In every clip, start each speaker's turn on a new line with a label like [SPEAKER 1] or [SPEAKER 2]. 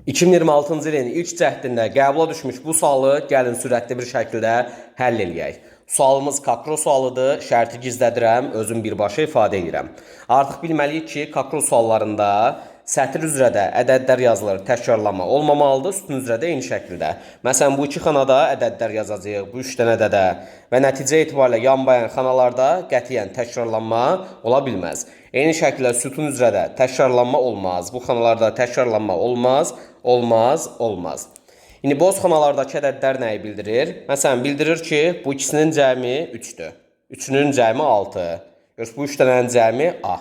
[SPEAKER 1] 2026-cı ilin ilk cəhdində qəbula düşmüş bu sualı gəlin sürətli bir şəkildə həll eləyək. Sualımız kakro sualıdır, şərti gizlədirəm, özüm birbaşa ifadə edirəm. Artıq bilməliyik ki, kakro suallarında sətr üzrə də ədədlər yazılır, təkrarlama olmamalıdır, sütun üzrə də eyni şəkildə. Məsələn, bu iki xanada ədədlər yazacağıq, bu üç dənə də və nəticə etibarilə yanbayan xanalarda qətiyyən təkrarlanma ola bilməz. Eyni şəkildə sütun üzrə də təkrarlanma olmaz, bu xanalarda təkrarlanma olmaz. İndi boz xanalardakı ədədlər nəyi bildirir? Məsələn, bildirir ki, bu ikisinin cəmi 3-dür. Üçünün cəmi 6. Bu üç dənənin cəmi A.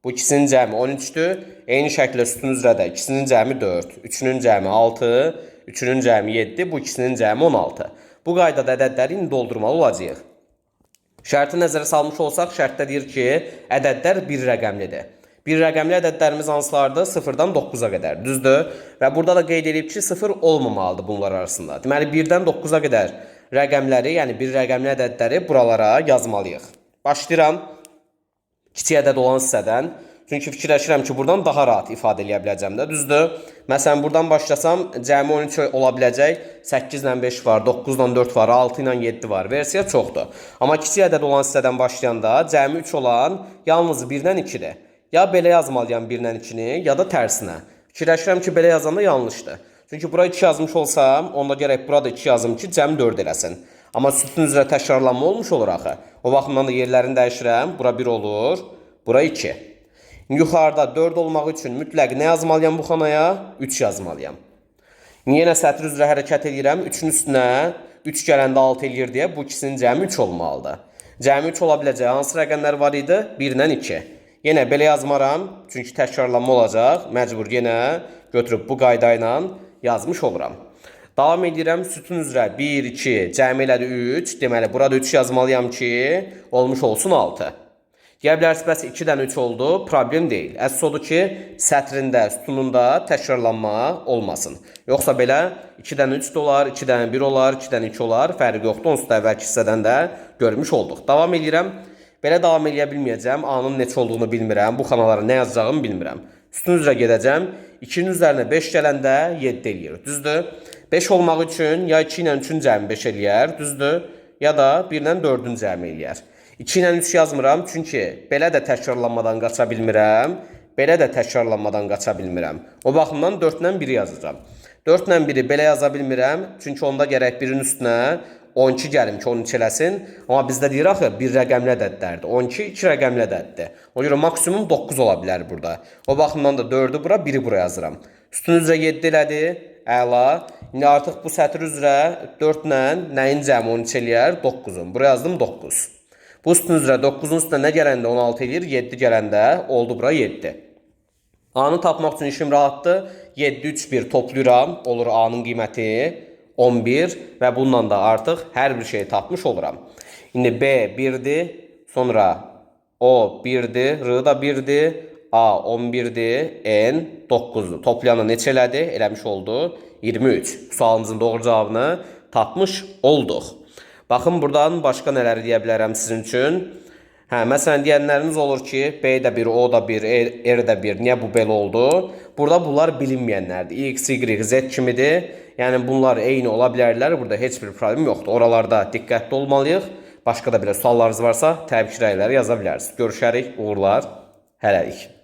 [SPEAKER 1] Bu ikisinin cəmi 13-dür. Eyni şəkildə sütun üzrə də ikisinin cəmi 4. Üçünün cəmi 6. Üçünün cəmi 7. Bu ikisinin cəmi 16. Bu qaydada ədədləri indi doldurmalı olacağıq. Şərti nəzərə salmış olsaq, şərtdə deyir ki, ədədlər bir rəqəmlidir. Bir rəqəmli ədədlərimiz hansılardır? 0-dan 9-a qədər, düzdür? Və burada da qeyd edib ki, 0 olmamalıdır bunlar arasında. Deməli, 1-dən 9-a qədər rəqəmləri, yəni bir rəqəmli ədədləri buralara yazmalıyıq. Başlayıram kiçik ədəd olan hissədən. Çünki fikirləşirəm ki, buradan daha rahat ifadə edə biləcəm də, düzdür? Məsələn, buradan başlasam, cəmi 13 ola biləcək, 8 ilə 5 var, 9 ilə 4 var, 6 ilə 7 var, versiya çoxdur. Amma kiçik ədəd olan hissədən başlayanda cəmi 3 olan yalnız 1-dən 2-dir. Ya belə yazmalıyam 1-dən 2-ni, ya da tərsinə. Fikirləşirəm ki, belə yazanda yanlışdır. Çünki bura 2 yazmış olsam, onda gərək burada 2 yazım ki, cəmi 4 eləsin. Amma sütun üzrə təkrarlanma olmuş olur axı. O baxımdan da yerlərini dəyişirəm. Bura 1 olur, bura 2. Yuxarıda 4 olmaq üçün mütləq nə yazmalıyam bu xanaya? 3 yazmalıyam. Yenə sətr üzrə hərəkət edirəm. 3-ün üstünə 3 gələndə 6 eləyir deyə bu ikisinin cəmi 3 olmalıdır. Cəmi 3 ola biləcək hansı rəqəmlər var idi? 1-dən 2. Yenə belə yazmaram, çünki təkrarlanma olacaq. Məcbur yenə götürüb bu qayda ilə yazmış oluram. Davam edirəm, sütun üzrə 1, 2, cəmi elədi 3. Deməli, burada 3 yazmalıyam ki, olmuş olsun 6. Deyə bilərsiniz, bəs 2-dən 3 oldu, problem deyil. Əsas odur ki, sətrində, sütununda təkrarlanma olmasın. Yoxsa belə 2-dən 3 də olar, 2-dən 1 olar, 2-dən 2 olar, fərqi yoxdur. Onsuz da əvvəlki hissədən də görmüş olduq. Davam edirəm. Belə davam edə bilməyəcəm, A-nın neçə olduğunu bilmirəm, bu xanalara nə yazacağımı bilmirəm. Sütun üzrə gedəcəm, 2-nin üzərinə 5 gələndə 7 eləyir, düzdür? 5 olmaq üçün ya 2 ilə 3-ün cəmi 5 eləyər, düzdür? Ya da 1 ilə 4-ün cəmi eləyər. 2 ilə 3 yazmıram, çünki belə də təkrarlanmadan qaça bilmirəm, belə də təkrarlanmadan qaça bilmirəm. O baxımdan 4 ilə 1-i yazacağım. 4 ilə 1-i belə yaza bilmirəm, çünki onda gərək 1-in üstünə 12 gəlim ki, 12 eləsin. Amma bizdə deyir axı, bir rəqəmli ədədlərdir. 12 2 rəqəmli ədəddir. Ona görə maksimum 9 ola bilər burada. O baxımdan da 4-ü bura, 1-i bura yazıram. Sütun üzrə 7 elədi. Əla. İndi artıq bu sətr üzrə 4 ilə nəyin cəmi 12 eləyər? 9-un. Bura yazdım 9. Bu sütun üzrə 9-un üstünə nə gələndə 16 eləyir? 7 gələndə oldu bura 7. A-nı tapmaq üçün işim rahatdır. 7, 3, 1 toplayıram. Olur A-nın qiyməti 11 və bununla da artıq hər bir şeyi tapmış oluram. İndi B 1-dir, sonra O 1-dir, R da 1-dir, A 11-dir, N 9-dur. Toplayanda neçə elədi? Eləmiş oldu 23. Sualımızın doğru cavabını tapmış olduq. Baxın, buradan başqa nələri deyə bilərəm sizin üçün. Məsələn, deyənləriniz olur ki, B də 1, O da 1, R də 1. Niyə bu belə oldu? Burada bunlar bilinməyənlərdir. X, Y, Z kimidir. Yəni, bunlar eyni ola bilərlər. Burada heç bir problem yoxdur. Oralarda diqqətli olmalıyıq. Başqa da belə suallarınız varsa, təbii ki, rəyləri yaza bilərsiniz. Görüşərik, uğurlar, hələlik.